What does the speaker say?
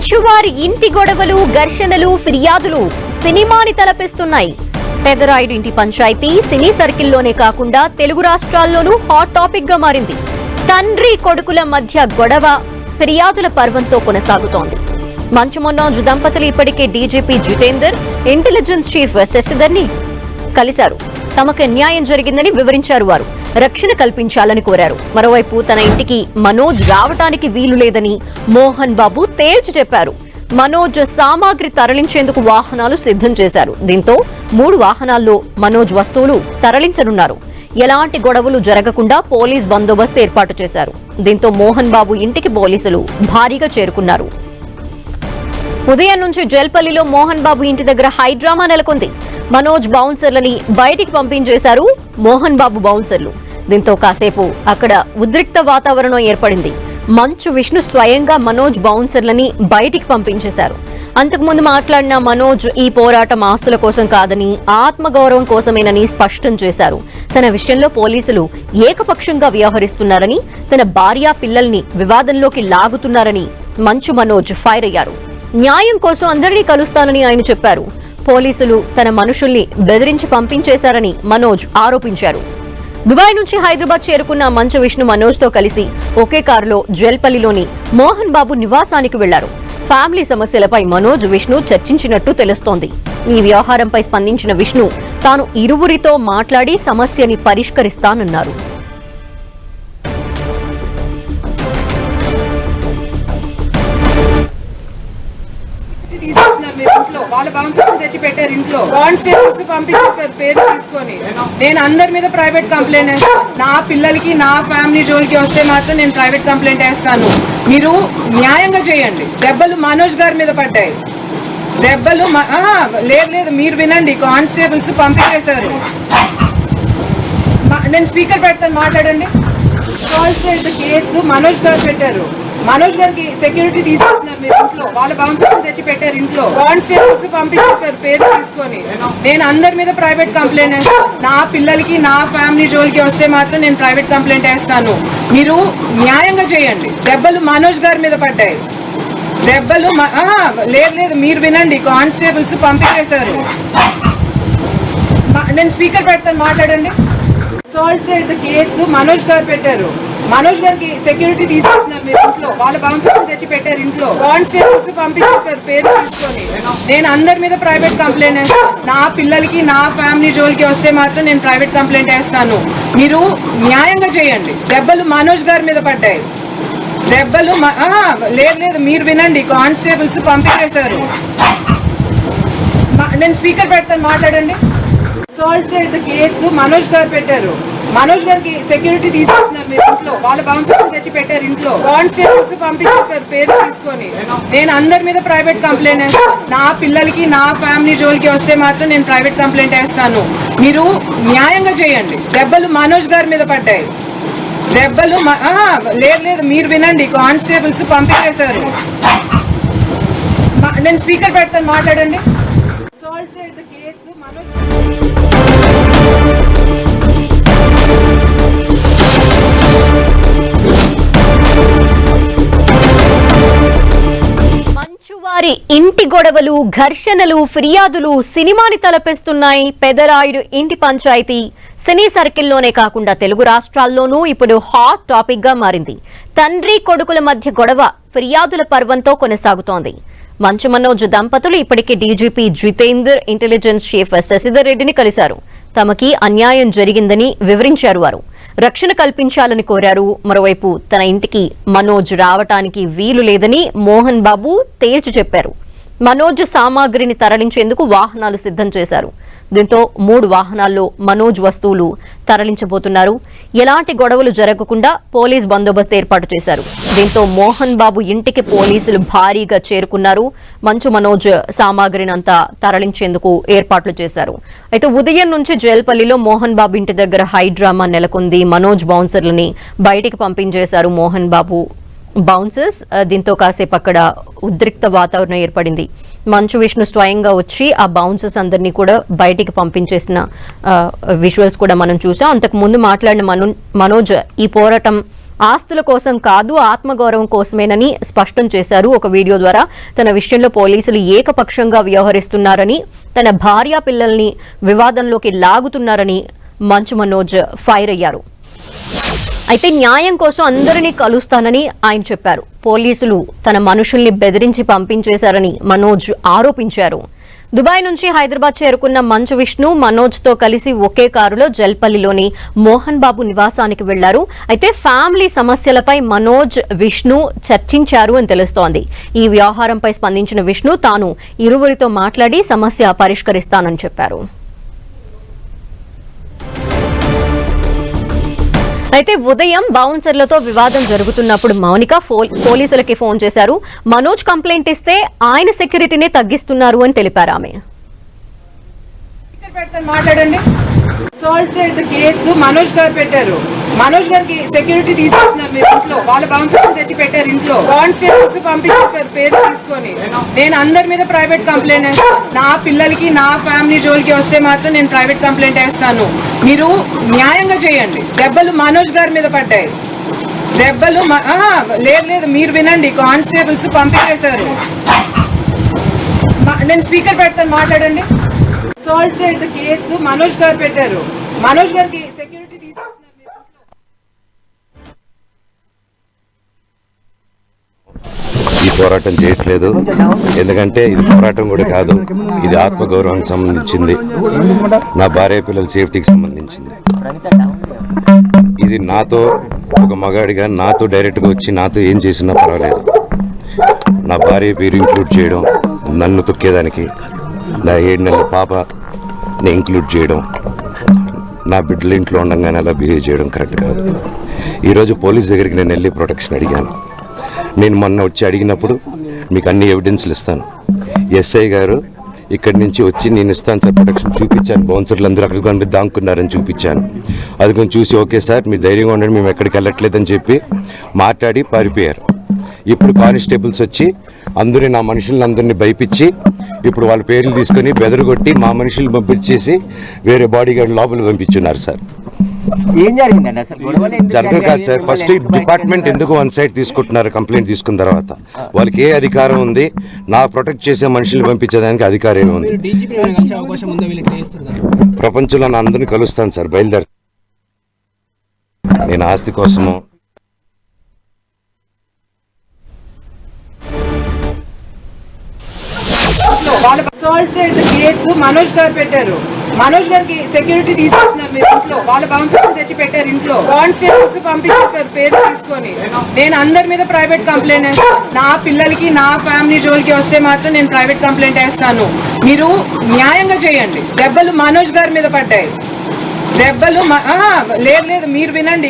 మంచువారి ఇంటి గొడవలు, ఘర్షణలు, ఫిర్యాదులు సినిమాని తలపిస్తున్నాయి. పెదరాయుడు ఇంటి పంచాయతీ సినీ సర్కిల్లోనే కాకుండా తెలుగు రాష్ట్రాల్లోనూ హాట్ టాపిక్ గా మారింది. తండ్రి కొడుకుల మధ్య గొడవ ఫిర్యాదుల పర్వంతో కొనసాగుతోంది. మంచు మనోజ్ దంపతులు ఇప్పటికే DGP Jitender, intelligence chief Sasidhar ని కలిశారు. తమకు న్యాయం జరిగిందని వివరించారు. వారు రక్షణ కల్పించాలని కోరారు. మరోవైపు తన ఇంటికి మనోజ్ రావటానికి వీలు లేదని మోహన్ బాబు తేల్చి చెప్పారు. మనోజ్ సామాగ్రి తరలించేందుకు వాహనాలు సిద్ధం చేశారు. దీంతో 3 వాహనాల్లో మనోజ్ వస్తువులు తరలించనున్నారు. ఎలాంటి గొడవలు జరగకుండా పోలీస్ బందోబస్తు ఏర్పాటు చేశారు. దీంతో మోహన్ బాబు ఇంటికి పోలీసులు భారీగా చేరుకున్నారు. ఉదయం నుంచి జల్పల్లిలో మోహన్ బాబు ఇంటి దగ్గర హైడ్రామా నెలకొంది. మనోజ్ బౌన్సర్లని బయటికి పంపించేశారు మోహన్ బాబు బౌన్సర్లు. దీంతో కాసేపు అక్కడ ఉద్రిక్త వాతావరణం ఏర్పడింది. మంచు విష్ణు స్వయంగా మనోజ్ బౌన్సర్లని బయటికి పంపించేశారు. అంతకుముందు మాట్లాడిన మనోజ్ ఈ పోరాటం ఆస్తుల కోసం కాదని ఆత్మగౌరవం కోసమేనని స్పష్టం చేశారు. తన విషయంలో పోలీసులు ఏకపక్షంగా వ్యవహరిస్తున్నారని, తన భార్య పిల్లల్ని వివాదంలోకి లాగుతున్నారని మంచు మనోజ్ ఫైర్ అయ్యారు. న్యాయం కోసం అందరినీ కలుస్తానని ఆయన చెప్పారు. పోలీసులు తన మనుషుల్ని బెదిరించి పంపించేశారని మనోజ్ ఆరోపించారు. దుబాయ్ నుంచి హైదరాబాద్ చేరుకున్న మంచు విష్ణు మనోజ్ తో కలిసి ఒకే కారులో జల్పల్లిలోని మోహన్ బాబు నివాసానికి వెళ్లారు. ఫ్యామిలీ సమస్యలపై మనోజ్, విష్ణు చర్చించినట్టు తెలుస్తోంది. ఈ వ్యవహారంపై స్పందించిన విష్ణు తాను ఇరువురితో మాట్లాడి సమస్యని పరిష్కరిస్తానన్నారు. వాళ్ళ బౌన్సర్స్ తెచ్చి పెట్టారు. ఇంట్లో కానిస్టేబుల్స్ పంపించేశారు పేరు తీసుకొని. నేను అందరి మీద ప్రైవేట్ కంప్లైంట్ వేస్తాను. నా పిల్లలకి, నా ఫ్యామిలీ జోలికి వస్తే మాత్రం నేను ప్రైవేట్ కంప్లైంట్ వేస్తాను. మీరు న్యాయంగా చేయండి. దెబ్బలు మనోజ్ గారి మీద పడ్డాయి. దెబ్బలు లేదు మీరు వినండి. కానిస్టేబుల్స్ పంపించేశారు. నేను స్పీకర్ పెడతాను, మాట్లాడండి. కేసు మనోజ్ గారు పెట్టారు. మనోజ్ గారికి సెక్యూరిటీ తీసుకొస్తున్నారు మీరు ఇంట్లో. వాళ్ళ బౌన్సర్స్ తెచ్చి పెట్టారు. ఇంట్లో కానిస్టేబుల్స్ పంపించేశారు పేరు తీసుకొని. నేను అందరి మీద ప్రైవేట్ కంప్లైంట్ వేస్తాను. నా పిల్లలకి, నా ఫ్యామిలీ జోలికి వస్తే మాత్రం నేను ప్రైవేట్ కంప్లైంట్ వేస్తాను. మీరు న్యాయంగా చేయండి. దెబ్బలు మనోజ్ గారి మీద పడ్డాయి. దెబ్బలు లేదు మీరు వినండి. కానిస్టేబుల్స్ పంపించేశారు. నేను స్పీకర్ పెడతాను, మాట్లాడండి. కేసు మనోజ్ గారు పెట్టారు. మనోజ్ గారికి సెక్యూరిటీ తీసుకొస్తున్నారు మీరు ఇంట్లో. వాళ్ళ బౌన్సర్స్ తెచ్చి పెట్టారు. ఇంట్లో కానిస్టేబుల్స్ పంపించేశారు పేరు తీసుకొని. నేను అందరి మీద ప్రైవేట్ కంప్లైంట్ వేస్తాను. నా పిల్లలకి, నా ఫ్యామిలీ జోలికి వస్తే మాత్రం నేను ప్రైవేట్ కంప్లైంట్ వేస్తాను. మీరు న్యాయంగా చేయండి. దెబ్బలు మనోజ్ గారి మీద పడ్డాయి. దెబ్బలు లేదు మీరు వినండి. కానిస్టేబుల్స్ పంపించేశారు. నేను స్పీకర్ పెడతాను, మాట్లాడండి. కేసు మనోజ్ గారు పెట్టారు. మనోజ్ గారికి సెక్యూరిటీ తీసుకొస్తున్నారు మీరు ఇంట్లో. వాళ్ళ బౌన్సర్స్ తెచ్చి పెట్టారు. ఇంట్లో కానిస్టేబుల్స్ పంపించేశారు పేరు తీసుకొని. నేను అందరి మీద ప్రైవేట్ కంప్లైంట్ వేస్తాను. నా పిల్లలకి, నా ఫ్యామిలీ జోలికి వస్తే మాత్రం నేను ప్రైవేట్ కంప్లైంట్ వేస్తాను. మీరు న్యాయంగా చేయండి. దెబ్బలు మనోజ్ గారి మీద పడ్డాయి. దెబ్బలు లేదు మీరు వినండి. కానిస్టేబుల్స్ పంపించేశారు. నేను స్పీకర్ పెడతాను, మాట్లాడండి. కేసు మనోజ్ మంచువారి ఇంటి గొడవలు, ఘర్షణలు, ఫిర్యాదులు సినిమాని తలపిస్తున్నాయి. పెదరాయుడు ఇంటి పంచాయతీ సినీ సర్కిల్లోనే కాకుండా తెలుగు రాష్ట్రాల్లోనూ ఇప్పుడు హాట్ టాపిక్ గా మారింది. తండ్రి కొడుకుల మధ్య గొడవ ఫిర్యాదుల పర్వంతో కొనసాగుతోంది. మంచు మనోజ్ దంపతులు ఇప్పటికే DGP Jitender, intelligence chief Sasidhar రెడ్డిని కలిశారు. తమకి అన్యాయం జరిగిందని వివరించారు. వారు రక్షణ కల్పించాలని కోరారు. మరోవైపు తన ఇంటికి మనోజ్ రావటానికి వీలు లేదని మోహన్ బాబు తేల్చి చెప్పారు. మనోజ్ సామాగ్రిని తరలించేందుకు వాహనాలు సిద్ధం చేశారు. దీంతో 3 వాహనాల్లో మనోజ్ వస్తువులు తరలించబోతున్నారు. ఎలాంటి గొడవలు జరగకుండా పోలీస్ బందోబస్తు ఏర్పాటు చేశారు. దీంతో మోహన్ బాబు ఇంటికి పోలీసులు భారీగా చేరుకున్నారు. మంచు మనోజ్ సామాగ్రిని అంతా తరలించేందుకు ఏర్పాట్లు చేశారు. అయితే ఉదయం నుంచి జల్పల్లిలో మోహన్ బాబు ఇంటి దగ్గర హైడ్రామా నెలకొంది. మనోజ్ బౌన్సర్లని బయటికి పంపించేశారు మోహన్ బాబు బౌన్సర్స్. దీంతో కాసేపు అక్కడ ఉద్రిక్త వాతావరణం ఏర్పడింది. మంచు విష్ణు స్వయంగా వచ్చి ఆ బౌన్సర్స్ అందరినీ కూడా బయటికి పంపించేసిన విజువల్స్ కూడా మనం చూసాం. అంతకు ముందు మాట్లాడిన మనోజ్ ఈ పోరాటం ఆస్తుల కోసం కాదు, ఆత్మగౌరవం కోసమేనని స్పష్టం చేశారు ఒక వీడియో ద్వారా. తన విషయంలో పోలీసులు ఏకపక్షంగా వ్యవహరిస్తున్నారని, తన భార్య పిల్లల్ని వివాదంలోకి లాగుతున్నారని మంచు మనోజ్ ఫైర్ అయ్యారు. అయితే న్యాయం కోసం అందరినీ కలుస్తానని ఆయన చెప్పారు. పోలీసులు తన మనుషుల్ని బెదిరించి పంపించేశారని మనోజ్ ఆరోపించారు. దుబాయ్ నుంచి హైదరాబాద్ చేరుకున్న మంచు విష్ణు మనోజ్ తో కలిసి ఒకే కారులో జల్పల్లిలోని మోహన్ బాబు నివాసానికి వెళ్లారు. అయితే ఫ్యామిలీ సమస్యలపై మనోజ్, విష్ణు చర్చించారు అని తెలుస్తోంది. ఈ వ్యవహారంపై స్పందించిన విష్ణు తాను ఇరువురితో మాట్లాడి సమస్య పరిష్కరిస్తానని చెప్పారు. అయితే ఉదయం బౌన్సర్లతో వివాదం జరుగుతున్నప్పుడు మౌనిక పోలీసులకి ఫోన్ చేశారు. మనోజ్ కంప్లైంట్ ఇస్తే ఆయన సెక్యూరిటీనే తగ్గిస్తున్నారు అని తెలిపారు ఆమె. మాట్లాడండి. అసాల్ట్ కేసు మనోజ్ గారు పెట్టారు. మనోజ్ గారికి సెక్యూరిటీ తీసుకొస్తున్నారు మీరు ఇంట్లో. వాళ్ళ బౌన్సర్స్ తెచ్చి పెట్టారు ఇంట్లో. కానిస్టేబుల్స్ పంపించేశారు పేరు తీసుకొని. నేను అందరి మీద ప్రైవేట్ కంప్లైంట్ వేస్తాను. నా పిల్లలకి, నా ఫ్యామిలీ జోలికి వస్తే మాత్రం నేను ప్రైవేట్ కంప్లైంట్ వేస్తాను. మీరు న్యాయంగా చేయండి. దెబ్బలు మనోజ్ గారి మీద పడ్డాయి. దెబ్బలు లేదు మీరు వినండి. కానిస్టేబుల్స్ పంపించేశారు. నేను స్పీకర్ పెడతాను, మాట్లాడండి. అసాల్ట్ కేసు మనోజ్ గారు పెట్టారు. మనోజ్ గారికి సెక్యూరిటీ తీసుకొస్తున్నారు. ఈ పోరాటం చేయట్లేదు, ఎందుకంటే ఇది పోరాటం కూడా కాదు, ఇది ఆత్మగౌరవానికి సంబంధించింది, నా భార్య పిల్లల సేఫ్టీకి సంబంధించింది. ఇది నాతో ఒక మగాడిగా నాతో డైరెక్ట్గా వచ్చి నాతో ఏం చేసినా పర్వాలేదు. నా భార్య పేరు ఇంక్లూడ్ చేయడం, నన్ను తొక్కేదానికి, నా 7 నెలల పాపని ఇంక్లూడ్ చేయడం, నా బిడ్డల ఇంట్లో ఉండగానే అలా బిహేవ్ చేయడం కరెక్ట్ కాదు. ఈరోజు పోలీస్ దగ్గరికి నేను వెళ్ళి ప్రొటెక్షన్ అడిగాను. నేను మొన్న వచ్చి అడిగినప్పుడు మీకు అన్ని ఎవిడెన్స్లు ఇస్తాను. ఎస్ఐ గారు ఇక్కడి నుంచి వచ్చి నేను ఇస్తాను సార్ ప్రొటెక్షన్ చూపించాను. బౌన్సర్లు అందరూ అక్కడికి కొంచెం దాక్కున్నారని చూపించాను. అది కొంచెం చూసి ఓకే సార్ మీరు ధైర్యంగా ఉండండి, మేము ఎక్కడికి వెళ్ళట్లేదని చెప్పి మాట్లాడి పారిపోయారు. ఇప్పుడు కానిస్టేబుల్స్ వచ్చి అందరూ నా మనుషులను అందరినీ భయపించి ఇప్పుడు వాళ్ళ పేర్లు తీసుకొని బెదరగొట్టి మా మనుషులు పంపించేసి వేరే బాడీ గార్డ్ లోపల పంపించున్నారు సార్. ఏం జరిగిందండి అసలు? జరగదు కాదు సార్. ఫస్ట్ డిపార్ట్మెంట్ ఎందుకు వన్ సైడ్ తీసుకుంటున్నారు? కంప్లైంట్ తీసుకున్న తర్వాత వాళ్ళకి ఏ అధికారం ఉంది? నా ప్రొటెక్ట్ చేసే మనుషులు పంపించేదానికి అధికారం ఏముంది? ప్రపంచంలో నా అందరినీ కలుస్తాను సార్, బయలుదేరు. నేను ఆస్తి కోసము అసాల్ట్ కేసు మనోజ్ గారు పెట్టారు. మనోజ్ గారికి సెక్యూరిటీ తీసుకొస్తున్నారు మీరు ఇంట్లో. వాళ్ళ బౌన్సర్స్ తెచ్చి పెట్టారు ఇంట్లో. కానిస్టేబుల్స్ పంపించేశారు పేరు తీసుకొని. నేను అందరి మీద ప్రైవేట్ కంప్లైంట్ వేస్తాను. నా పిల్లలకి, నా ఫ్యామిలీ జోలికి వస్తే మాత్రం నేను ప్రైవేట్ కంప్లైంట్ వేస్తాను. మీరు న్యాయంగా చేయండి. దెబ్బలు మనోజ్ గారి మీద పడ్డాయి. దెబ్బలు లేదు మీరు వినండి.